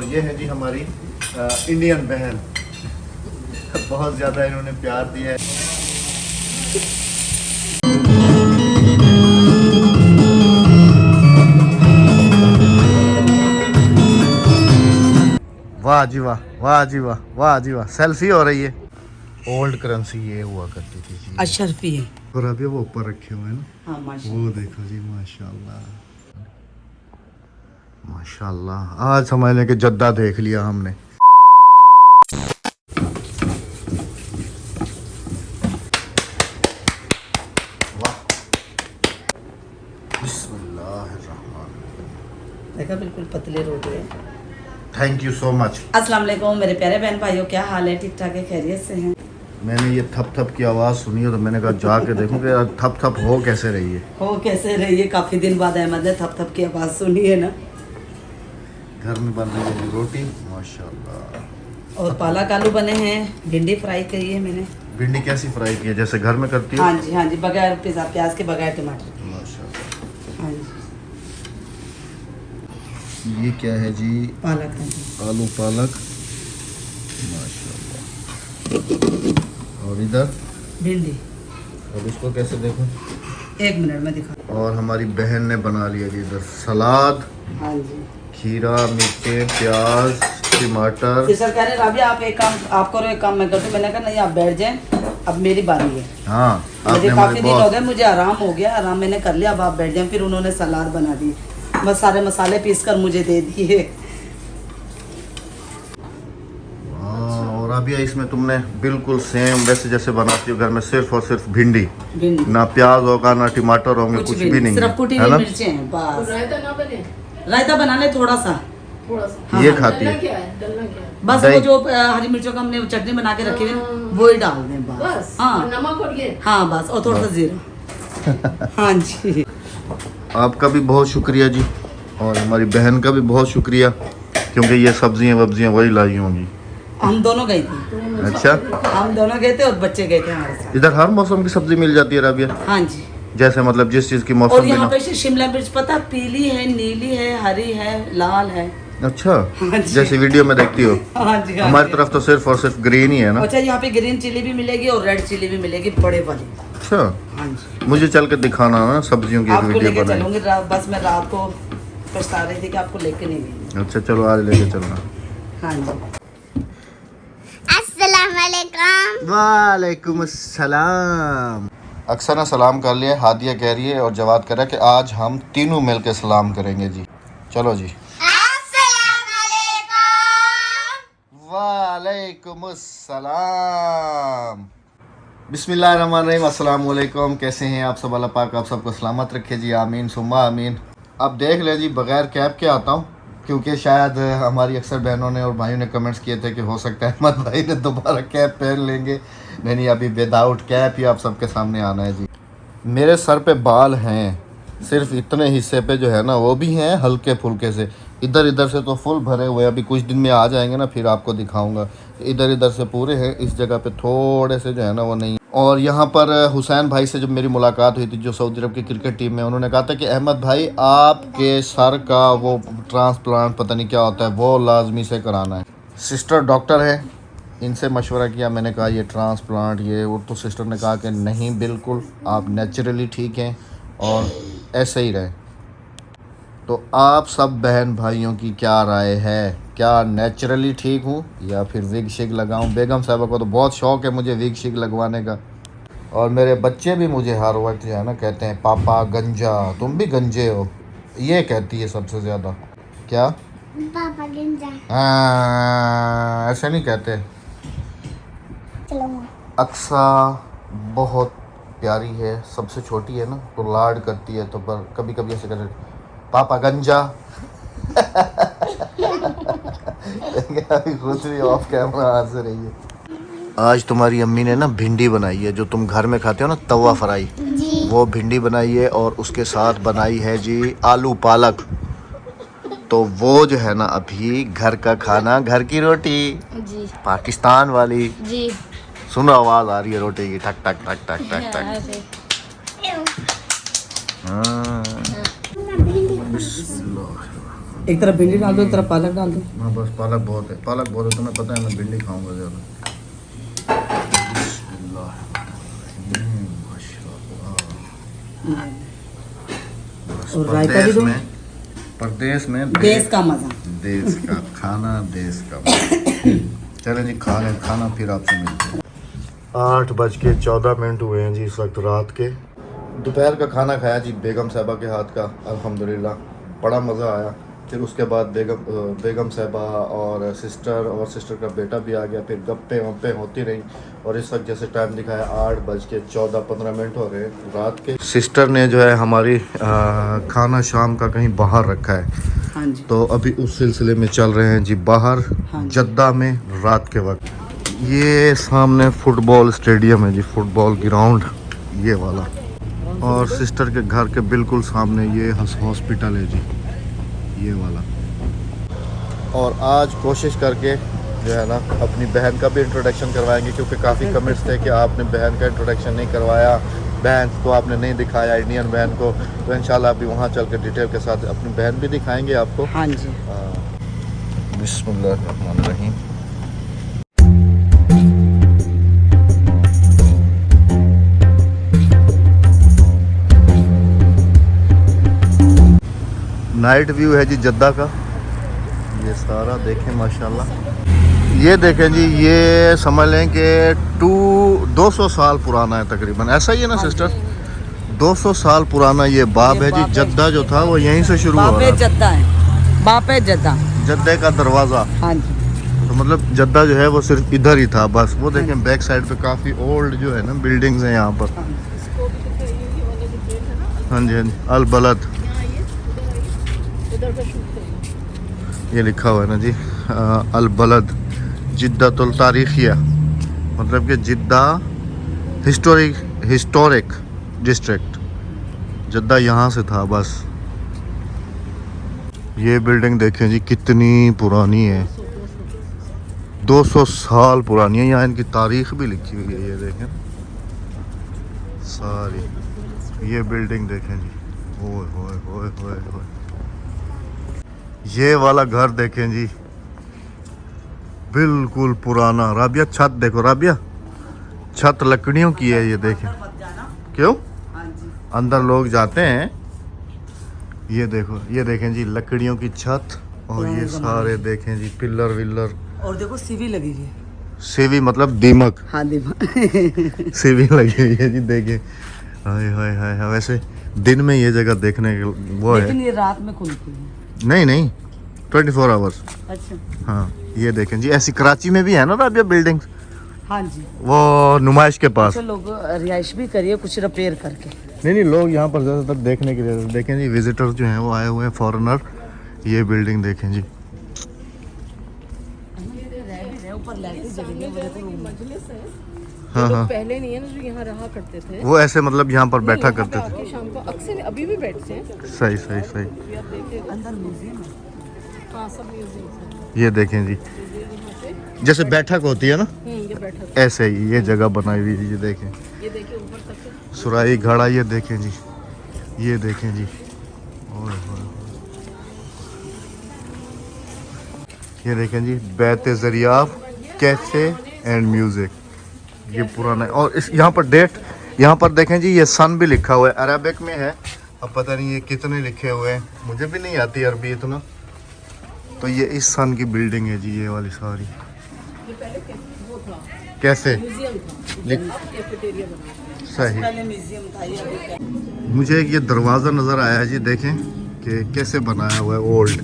और ये है जी हमारी इंडियन बहन। बहुत ज़्यादा इन्होंने प्यार दिया है। वाह जी वाह, वाह जी वाह, वाह जी वाह। सेल्फी हो रही है। ओल्ड करेंसी ये हुआ करती थी जी, अशरफी है। और अभी वो ऊपर रखे हुए हैं ना। हाँ माशाल्लाह। वो देखो जी, माशाल्लाह माशाल्लाह। आज समझ के जद्दा देख लिया हमने। वाह, बिस्मिल्लाहिर्रहमान। देखा बिल्कुल पतले रोटे हैं। Thank you so much. अस्सलाम वालेकुम मेरे प्यारे बहन भाइयों, क्या हाल है? ठीक ठाक है, खैरियत से हैं? मैंने ये थप थप की आवाज़ सुनी है तो मैंने कहा जाके देखूं कि यार थप थप हो कैसे रही है। हो कैसे रही है? काफी दिन बाद अहमद ने थप थप की आवाज सुनी है ना। घर में बन रही है रोटी माशाल्लाह। और पालक आलू बने हैं, भिंडी फ्राई करी है मैंने। भिंडी कैसी फ्राई की है, जैसे घर में करती हो? हाँ जी, बगैर पिज़्ज़ा प्याज के, बगैर टमाटर के। माशाल्लाह। हाँ जी, ये क्या है जी? पालक है जी। आलू पालक माशाल्लाह। और इधर भिंडी। अब इसको कैसे देखूं? 1 मिनट में दिखा। और हमारी बहन ने बना लिया जी इधर सलाद, हाँ जी। खीरा, मिर्चें, प्याज, टमाटर। फिर सर कह रहे राबिया आप एक काम आप करो, एक काम मैं करती हूँ। मैंने कहा नहीं आप बैठ जाएं, अब मेरी बारी है। हाँ, मुझे आपने काफी हमारे दिन हो बहुत गए, मुझे आराम हो गया, आराम मैंने कर लिया, अब आप बैठ जाएं। फिर उन्होंने सलाद बना दी, बस सारे मसाले पीस कर मुझे दे दिए। और अभी इसमें तुमने बिल्कुल सेम वैसे जैसे बनाती हो घर में, सिर्फ और सिर्फ भिंडी, ना प्याज होगा ना टमाटर होंगे, कुछ भी नहीं, सिर्फ कुटी है हुई ना? मिर्चें हैं बस। रायता ना बने, रायता बना ले थोड़ा सा। हाँ, ये हाँ, खाती डलना है क्या है, डलना क्या है? बस दही। वो जो हरी मिर्चों का हमने चटनी बना के रखी है वो ही डाल दें बस। बस हाँ और नमक और ये। हाँ बस, और थोड़ा सा जीरा। हाँ जी, आपका भी बहुत शुक्रिया जी, और हमारी बहन का भी बहुत शुक्रिया, क्योंकि ये सब्जियां वब्जियां वही लाई होंगी। हम दोनों गए थे। अच्छा, हम दोनों गए थे और बच्चे गए थे हमारे साथ। इधर हर मौसम की सब्जी मिल जाती है राबिया? हाँ जी। जैसे मतलब जिस चीज की और मौसम यहाँ बिना। पे शिमला मिर्च पता, पीली है, नीली है, हरी है, लाल है। अच्छा, हाँ जी। जैसे वीडियो में देखती हो। हाँ जी, हाँ हमारी जी। तरफ तो सिर्फ और सिर्फ ग्रीन ही है ना। अच्छा, यहाँ पे ग्रीन चिली भी मिलेगी और रेड चिली भी मिलेगी, बड़े वाली। अच्छा, हाँ जी, मुझे चल के दिखाना ना सब्जियों की आपको वीडियो लेके बनाई। चलूंगी। बस मैं रात को पछता रही थी कि आपको लेके नहीं गई। अच्छा चलो, आज लेके चलना। हाँ जी। अस्सलाम वालेकुम। वालेकुम अस्सलाम। अक्सर ने सलाम कर लिया, हादिया कह रही है और जवाद कह रहा है कि आज हम तीनों मिल के सलाम करेंगे जी। चलो जी। अस्सलाम वालेकुम। वालेकुम अस्सलाम। बिस्मिल्लाहिर्रहमानिर्रहीम। अस्सलाम वालेकुम। कैसे हैं आप सब? अल्लाह पाक आप सबको सलामत रखे जी, आमीन सुम्मा आमीन। अब देख ले जी, बगैर कैप के आता हूँ, क्योंकि शायद हमारी अक्सर बहनों ने और भाइयों ने कमेंट्स किए थे कि हो सकता है अहमद भाई ने दोबारा कैप पहन लेंगे। नहीं, अभी विदाउट कैप ही आप सबके सामने आना है जी। मेरे सर पे बाल हैं, सिर्फ इतने हिस्से पे जो है ना वो भी हैं हल्के फुल्के से, इधर इधर से तो फुल भरे हुए हैं। अभी कुछ दिन में आ जाएंगे ना, फिर आपको दिखाऊंगा। इधर इधर से पूरे हैं, इस जगह पे थोड़े से जो है ना वो नहीं। और यहाँ पर हुसैन भाई से जब मेरी मुलाकात हुई थी, जो सऊदी अरब की क्रिकेट टीम में, उन्होंने कहा था कि अहमद भाई आपके सर का वो ट्रांसप्लांट पता नहीं क्या होता है, वो लाजमी से कराना है। सिस्टर डॉक्टर है, इनसे मशवरा किया, मैंने कहा ये ट्रांसप्लांट ये वो, तो सिस्टर ने कहा कि नहीं बिल्कुल आप नेचुरली ठीक हैं और ऐसे ही रहें। तो आप सब बहन भाइयों की क्या राय है? क्या नेचुरली ठीक हूँ या फिर विग शिग लगाऊँ? बेगम साहबा को तो बहुत शौक़ है मुझे विग शिग लगवाने का, और मेरे बच्चे भी मुझे हर वक्त जो है ना कहते हैं पापा गंजा, तुम भी गंजे हो, ये कहती है सबसे ज़्यादा। क्या पापा गंजा। ऐसे नहीं कहते। चलो अक्सा बहुत प्यारी है, सबसे छोटी है ना, तो लाड करती है, तो पर कभी कभी ऐसे कहते पापा गंजा। खुद भी ऑफ कैमरा हंस रही है। आज तुम्हारी अम्मी ने ना भिंडी बनाई है, जो तुम घर में खाते हो ना, तवा फ्राई, वो भिंडी बनाई है, और उसके साथ बनाई है जी आलू पालक। तो वो जो है ना अभी घर का खाना, घर की रोटी जी पाकिस्तान वाली। जी। सुनो आवाज आ रही है रोटी की, टक टक टक टक टक टक। हाँ। एक तरफ भिंडी डाल दो, एक तरफ पालक डाल दो। हाँ बस पालक बहुत है, पालक बहुत है, तुम्हें पता है मैं भिंडी खाऊंगा ज़्यादा। बिस्मिल्लाह। माशाल्लाह। बस और रायता भी दो। परदेश में देश का मजा। देश का खाना, देश का मजा। चलें जी खा लें खाना, फिर आपसे मिलते हैं। 8:14 हुए हैं जी इस वक्त रात के। दोपहर का खाना खाया जी बेगम साहबा के हाथ का, अल्हम्दुलिल्लाह बड़ा मज़ा आया। फिर उसके बाद बेगम साहबा और सिस्टर का बेटा भी आ गया। फिर गप्पे वप्पे होती रही और इस वक्त जैसे टाइम दिखाया 8:14 हो रहे हैं रात के। सिस्टर ने जो है हमारी खाना शाम का कहीं बाहर रखा है, हाँ जी। तो अभी उस सिलसिले में चल रहे हैं जी बाहर, हाँ जी। जद्दा में रात के वक्त। ये सामने फुटबॉल स्टेडियम है जी, फुटबॉल ग्राउंड ये वाला, और सिस्टर के घर के बिल्कुल सामने ये हॉस्पिटल है जी ये वाला। और आज कोशिश करके जो है ना अपनी बहन का भी इंट्रोडक्शन करवाएंगे, क्योंकि काफ़ी कमेंट्स थे कि आपने बहन का इंट्रोडक्शन नहीं करवाया, बहन को आपने नहीं दिखाया, इंडियन बहन को। तो इंशाल्लाह अभी वहाँ चल कर डिटेल के साथ अपनी बहन भी दिखाएंगे आपको। हाँ जी। बिस्मिल्लाहिर्रहमानिर्रहीम। नाइट व्यू है जी जद्दा का, ये सारा देखें माशाल्लाह। ये देखें जी, ये समझ लें कि 200 साल पुराना है तकरीबन, ऐसा ही है ना सिस्टर? 200 साल पुराना ये बाब है जी। जद्दा जो था वो यहीं से शुरू हुआ था। जद्दा है, बाप है जद्दा, जद्दे का दरवाज़ा। हाँ जी। तो मतलब जद्दा जो है वो सिर्फ इधर ही था बस। वो देखें बैक साइड पे काफ़ी ओल्ड जो है ना बिल्डिंग्स हैं यहाँ पर। हाँ जी हाँ जी, अल बलद ये लिखा हुआ है ना जी, अल बलद जिद्दतुल तारीखिया, मतलब कि जिद्दा हिस्टोरिक डिस्ट्रिक्ट, जद्दा यहाँ से था बस। ये बिल्डिंग देखें जी कितनी पुरानी है, 200 साल पुरानी है। यहाँ इनकी तारीख भी लिखी हुई है, ये देखें सारी। ये बिल्डिंग देखें जी, ओए होए होए होए होए। ये वाला घर देखें जी, बिल्कुल पुराना। राबिया छत देखो, राबिया छत लकड़ियों की है, ये देखें। क्यों अंदर लोग जाते हैं? ये देखो, ये देखें जी लकड़ियों की छत, और ये सारे देखें जी पिलर विलर। और देखो सीवी लगी हुई है। सीवी मतलब दीमक? हाँ दीमक। सीवी लगी हुई है जी, देखें। हाय हाय हाय। वैसे दिन में ये जगह देखने के वो है, लेकिन ये रात में खुलती है। नहीं 24 आवर्स। अच्छा हाँ ये देखें जी, ऐसी कराची में भी है ना राबिया बिल्डिंग, हाँ जी। वो नुमाइश के पास। तो लोग रिहाइश भी करिए कुछ रिपेयर करके। नहीं लोग यहाँ पर ज़्यादातर देखने के लिए देखें जी, विजिटर्स जो हैं वो आए हुए हैं, फॉरेनर। ये बिल्डिंग देखें जी, हाँ हाँ। पहले नहीं है ना जो यहाँ रहा करते थे, वो ऐसे मतलब यहाँ पर बैठा करते थे। आके शाम को अक्सर अभी भी बैठते हैं। सही। भी आप देखें अंदर म्यूजियम है। हाँ सब म्यूजियम है। ये देखें जी, जैसे बैठक होती है ना, ये बैठक, ऐसे ही ये जगह बनाई हुई है। ये देखें, ये देखिए ऊपर तक सुराही घड़ा, ये देखें जी, ये देखें जी। ओए होए। ये देखें जी, बैत ज़रियाफ कैफे एंड म्यूज़िक, ये पुराना है। और इस यहाँ पर डेट, यहाँ पर देखें जी, ये सन भी लिखा हुआ है, अरबिक में है। अब पता नहीं ये कितने लिखे हुए हैं, मुझे भी नहीं आती अरबी इतना। तो ये इस सन की बिल्डिंग है जी, ये वाली सारी। कैसे कैफेटेरिया बना। सही। पहले म्यूजियम था ये। मुझे एक ये दरवाज़ा नज़र आया जी, देखें कि कैसे बनाया हुआ है, ओल्ड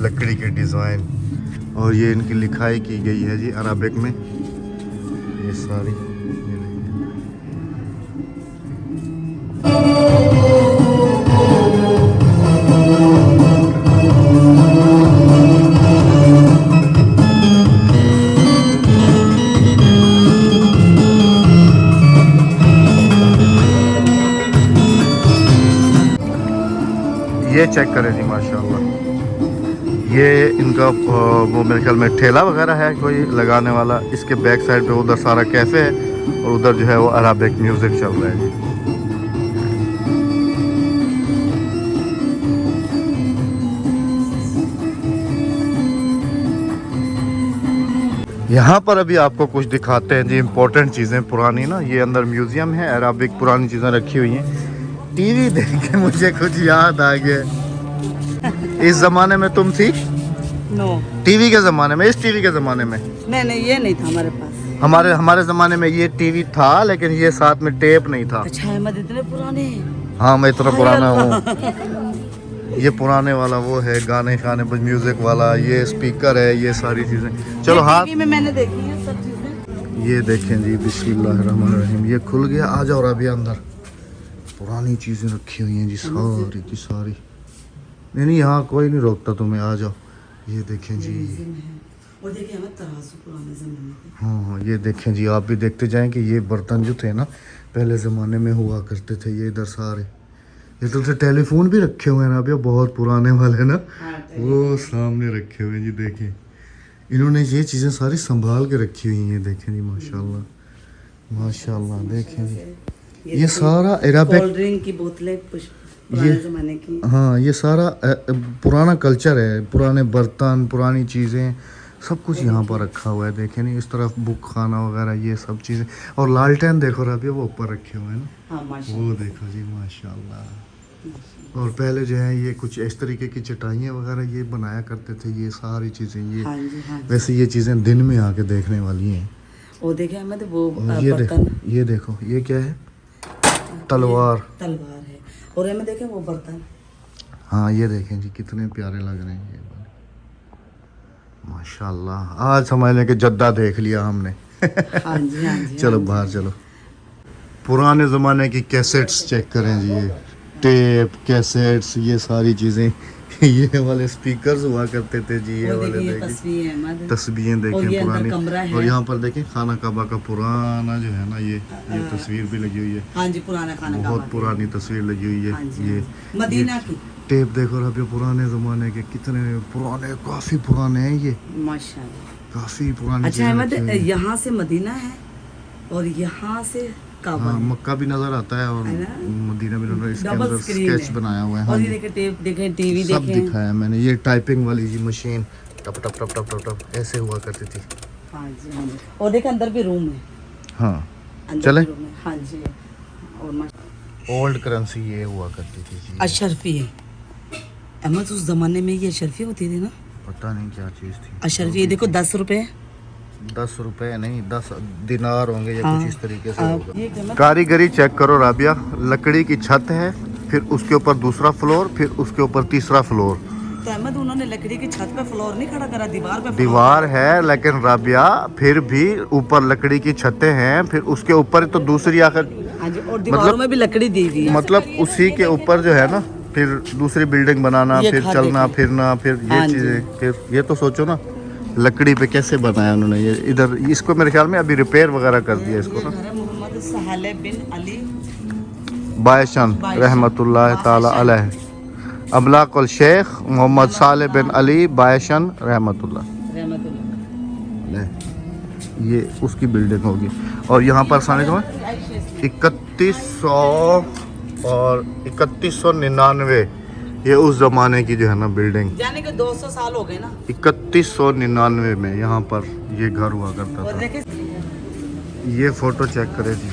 लकड़ी के डिज़ाइन। और ये इनकी लिखाई की गई है जी अरबिक में, ये सारी। ये देखिए। ये चेक करें जी माशाल्लाह, ये इनका वो मेरे ख्याल में ठेला वगैरह है कोई लगाने वाला। इसके बैक साइड पे उधर सारा कैफ़े है, और उधर जो है वो अरबिक म्यूज़िक चल रहा है जी। यहाँ पर अभी आपको कुछ दिखाते हैं जी, इम्पोर्टेंट चीज़ें पुरानी ना। ये अंदर म्यूज़ियम है, अराबिक पुरानी चीज़ें रखी हुई हैं। टीवी देख के मुझे कुछ याद आ गया। इस ज़माने में तुम थी? नो, टीवी के ज़माने में, इस टीवी के ज़माने में? नहीं ये नहीं था हमारे पास। हमारे ज़माने में ये टीवी था, लेकिन ये साथ में टेप नहीं था। अच्छा अहमद इतने पुराने? हाँ, मैं इतना पुराना हूँ। ये पुराने वाला वो है, गाने शाने म्यूजिक वाला, ये स्पीकर है, ये सारी चीजें। चलो हाथ में मैंने देखी है सब चीजें। ये देखें जी, बिस्मिल्लाहिर्रहमानिर्रहीम। ये खुल गया, आ जाओ अभी अंदर। पुरानी चीजें रखी हुई हैं जी, सारी की सारी। नहीं यहाँ कोई नहीं रोकता तुम्हें, आ जाओ। ये देखें जी, और देखिए हमें तराजू पुराने ज़माने के। हाँ ये देखें जी, आप भी देखते जाएं कि ये बर्तन जो थे ना पहले ज़माने में हुआ करते थे। ये इधर सारे, ये तो टेलीफोन भी रखे हुए हैं ना अभी, बहुत पुराने वाले ना, वो सामने रखे हुए हैं जी। देखें इन्होंने ये चीज़ें सारी संभाल के रखी हुई हैं। देखें जी, माशाल्लाह माशाल्लाह। देखें जी, ये सारा अराबिक कोल्ड ड्रिंक की बोतलें पुराने ज़माने की। हाँ ये सारा पुराना कल्चर है, पुराने बर्तन, पुरानी चीज़ें, सब कुछ यहाँ पर रखा हुआ है। देखें नहीं, इस तरफ बुक खाना वगैरह, ये सब चीज़ें। और लालटेन देखो रबिया, वो ऊपर रखे हुए हैं ना। हाँ माशाल्लाह। वो देखो जी, माशाल्लाह। और पहले जो है ये कुछ इस तरीके की चटाइयाँ वगैरह ये बनाया करते थे, ये सारी चीज़ें। ये हाँ जी, हाँ जी। वैसे ये चीज़ें दिन में आके देखने वाली हैं। वो देखे हमें तो वो और ये देखो, ये देखो, ये क्या है? तलवार। तलवार है। और हमें देखे वो बर्तन। हाँ ये देखें जी, कितने प्यारे लग रहे हैं ये वाले, माशाल्लाह। आज समझ लें कि जद्दा देख लिया हमने। हाँ जी, हाँ जी। चलो बाहर चलो। पुराने ज़माने की कैसेट्स चेक करें जी, ये टेप, कैसेट्स, ये सारी चीज़ें। ये वाले स्पीकर्स हुआ करते थे जी, ये वाले देखिए देखें, तस्वीरें तस्वीरें देखें और ये अंदर पुरानी। कमरा है। और यहाँ पर देखें खाना काबा का पुराना जो है ना, ये तस्वीर भी लगी हुई है। हाँ जी, पुराना खाना का बहुत पुरानी तस्वीर लगी हुई हाँ है। जी, ये मदीना की। टेप देखो रहा, पुराने ज़माने के, कितने पुराने, काफ़ी पुराने हैं ये, माशाल्लाह। काफ़ी पुरानी अच्छा चीज़ें अहमद, रखी हुई हैं। यहाँ से मदीना है और यहाँ से काबा हाँ, है। मक्का भी नजर आता है और है ना? मदीना भी नजर। इसके डबल अंदर स्क्रीन स्केच है। बनाया हुआ है। और हाँ ये जी, देखे टेप देखे, टीवी सब देखे। दिखाया मैंने। ये टाइपिंग वाली जी मशीन, टप टप टप टप टप टप ऐसे हुआ करती थी। हाँ जी, हाँ जी। और देखे अंदर भी रूम है। हाँ अंदर चले? भी रूम है। हाँ जी। और ओल्ड करेंसी ये हुआ करती थी जी। अशरफी है अहमद, उस जमाने में ये अशरफी होती थी ना। पता नहीं क्या चीज़ थी अशरफी, ये देखो 10 रुपए। 10 रुपए नहीं, 10 दिनार होंगे या हाँ। कुछ इस तरीके से ये होगा। कीमत- कारीगरी चेक करो राबिया, लकड़ी की छत है, फिर उसके ऊपर दूसरा फ्लोर, फिर उसके ऊपर तीसरा फ्लोर। तो अहमद उन्होंने लकड़ी की छत पे फ्लोर नहीं खड़ा करा, दीवार पे। दीवार है, लेकिन राबिया फिर भी ऊपर लकड़ी की छतें हैं, फिर उसके ऊपर तो दूसरी आखिर, हाँ जी, और दीवारों में भी लकड़ी दी हुई है। मतलब उसी के ऊपर जो है ना, फिर दूसरी बिल्डिंग बनाना, ये फिर घर चलना देखिए। फिरना, फिर ये हाँ जी। चीज़ें, फिर ये तो सोचो ना लकड़ी पे कैसे बनाया उन्होंने। ये इधर इसको मेरे ख्याल में अभी रिपेयर वगैरह कर दिया इसको ना। घर है मोहम्मद सहले बिन अली बायशन रहमतुल्लाह ताला अलैह, अमलाकुल शेख मोहम्मद साले बिन अली बायशन रहमतुल्लाह रहमतुल्लाह। अलैह। ये उसकी बिल्डिंग होगी। और यहाँ पर सामने जो है 3100 और 3199, ये उस ज़माने की जो है ना बिल्डिंग। यानी कि 200 साल हो गए ना। 3199 में यहाँ पर ये घर हुआ करता और था। देखे ये फ़ोटो चेक करें जी,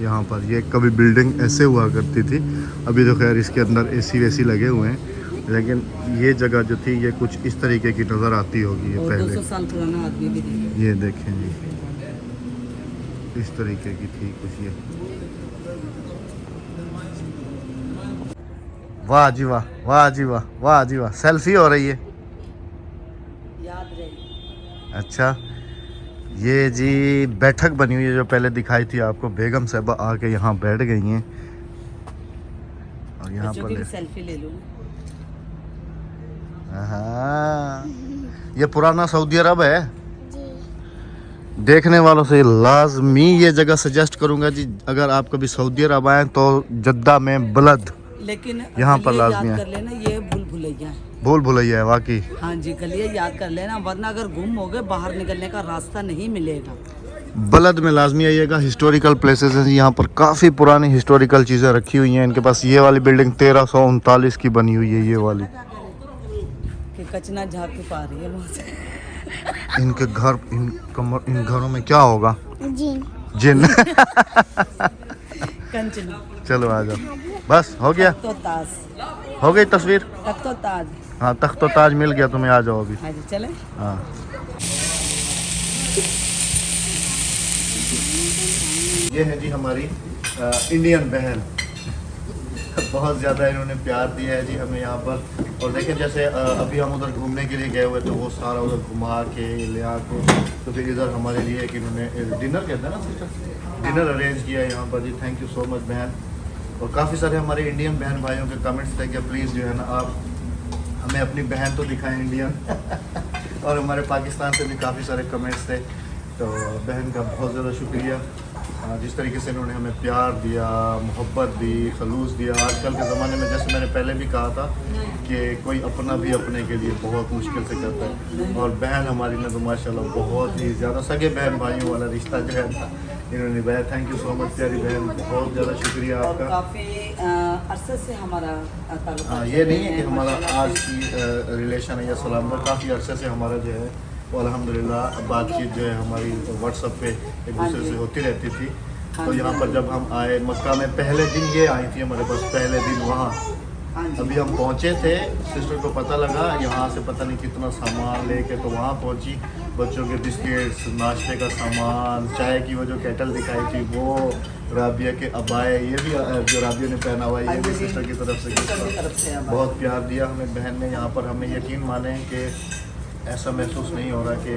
यहाँ पर ये कभी बिल्डिंग ऐसे हुआ करती थी। अभी तो खैर इसके अंदर एसी वेसी लगे हुए हैं, लेकिन ये जगह जो थी ये कुछ इस तरीके की नज़र आती होगी। ये और पहले 200 साल पुराना आदमी भी देखे। ये देखें जी, इस तरीके की थी कुछ ये। वाह जी वाह, वाह जी वाह, वाह जी वाह। सेल्फी हो रही है, याद रहे। अच्छा। ये जी बैठक बनी हुई है जो पहले दिखाई थी आपको, बेगम साहबा आके यहाँ बैठ गई हैं। और यहाँ बच्चों पर की भी सेल्फी ले लूँ। हाँ, ये पुराना सऊदी अरब है। जी। देखने वालों से लाजमी ये जगह सजेस्ट करूंगा जी, अगर आप कभी सऊदी अरब आए तो जद्दा में बलद, लेकिन यहाँ पर गलियाँ लाजमी याद है। कर लेना, ये भूल भुलैया है। भूल भुलैया है वाकई। हाँ जी, गलियाँ याद कर लेना, वरना अगर गुम हो गए बाहर निकलने का रास्ता नहीं मिलेगा। बलद में लाजमी आइएगा। हिस्टोरिकल प्लेसेस हैं यहाँ पर, काफ़ी पुरानी हिस्टोरिकल चीज़ें रखी हुई हैं इनके पास। ये वाली बिल्डिंग 1339 की बनी हुई है, ये वाली। कि कचना झाँक के पा रही है वहाँ से। इनके घर इन घरों में क्या होगा? जिन जिन। कंचन चलो आ जाओ, बस हो गया, तो ताज हो गई तस्वीर। तक तो ताज। हाँ तख्त ताज मिल गया तुम्हें, आ जाओ अभी। हाँ जी चले। हाँ ये है जी हमारी इंडियन बहन। बहुत ज़्यादा इन्होंने प्यार दिया है जी हमें यहाँ पर। और देखें जैसे अभी हम उधर घूमने के लिए गए हुए तो वो सारा उधर घुमा के ले आके तो फिर इधर हमारे लिए कि इन्होंने डिनर कहते हैं ना सिस्टर, डिनर अरेंज किया है यहाँ पर जी। थैंक यू सो मच बहन। और काफ़ी सारे हमारे इंडियन बहन भाइयों के कमेंट्स थे कि प्लीज़ जो है ना आप हमें अपनी बहन तो दिखाएं इंडियन। और हमारे पाकिस्तान से भी काफ़ी सारे कमेंट्स थे, तो बहन का बहुत ज़्यादा शुक्रिया। जिस तरीके से इन्होंने हमें प्यार दिया, मोहब्बत दी, खलूस दिया। आजकल के ज़माने में जैसे मैंने पहले भी कहा था कि कोई अपना भी अपने के लिए बहुत मुश्किल से करता है, और बहन हमारी ने तो माशाल्लाह बहुत ही ज़्यादा सगे बहन भाइयों वाला रिश्ता जो है ना इन्होंने निभाया। थैंक यू सो मच प्यारी बहन, बहुत ज़्यादा शुक्रिया और आपका। काफ़ी अरसे से हमारा ताल्लुक हाँ ये नहीं है कि हमारा आज की रिलेशन है या सलाम, काफ़ी अरसे से हमारा जो है वो अल्हम्दुलिल्लाह बातचीत जो है हमारी व्हाट्सएप पे एक दूसरे से होती रहती थी। तो यहाँ पर जब हम आए मक्का में, पहले दिन ये आई थी हमारे पास, पहले दिन वहाँ हाँ जी। अभी हम पहुँचे थे, सिस्टर को पता लगा यहाँ से पता नहीं कितना सामान लेके तो वहाँ पहुँची। बच्चों के बिस्किट्स, नाश्ते का सामान, चाय की वो जो केटल दिखाई थी वो, राबिया के अबाए, ये भी जो राबिया ने पहना हुआ है ये भी सिस्टर की तरफ से सिस्टर की तरफ से अब बहुत प्यार दिया हमें बहन ने यहाँ पर। हमें यकीन माने कि ऐसा महसूस नहीं हो रहा कि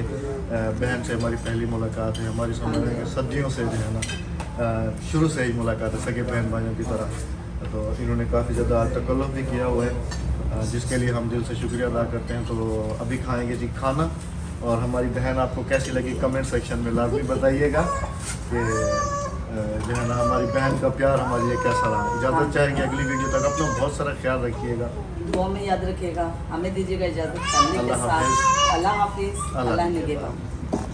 बहन से हमारी पहली मुलाकात है। हमारी समझ रहे हैं सदियों से जो है ना शुरू से ही मुलाकात है सगे बहन भाइयों की तरह। तो इन्होंने काफ़ी ज़्यादा तकल्लुफ़ भी किया हुआ है, जिसके लिए हम दिल से शुक्रिया अदा करते हैं। तो अभी खाएंगे जी खाना, और हमारी बहन आपको कैसी लगी कमेंट सेक्शन में लाजमी बताइएगा कि जो है ना हमारी बहन का प्यार हमारे लिए कैसा रहा। इजाज़त चाहेंगे अगली वीडियो तक, अपना बहुत सारा ख्याल रखिएगा, दुआ में याद रखिएगा। हमें दीजिएगा इजाज़त फैमिली के अल्लाह साथ। हाफिज़। अल्लाह हाफिज़, अल्लाह अल्लाह निगहबान।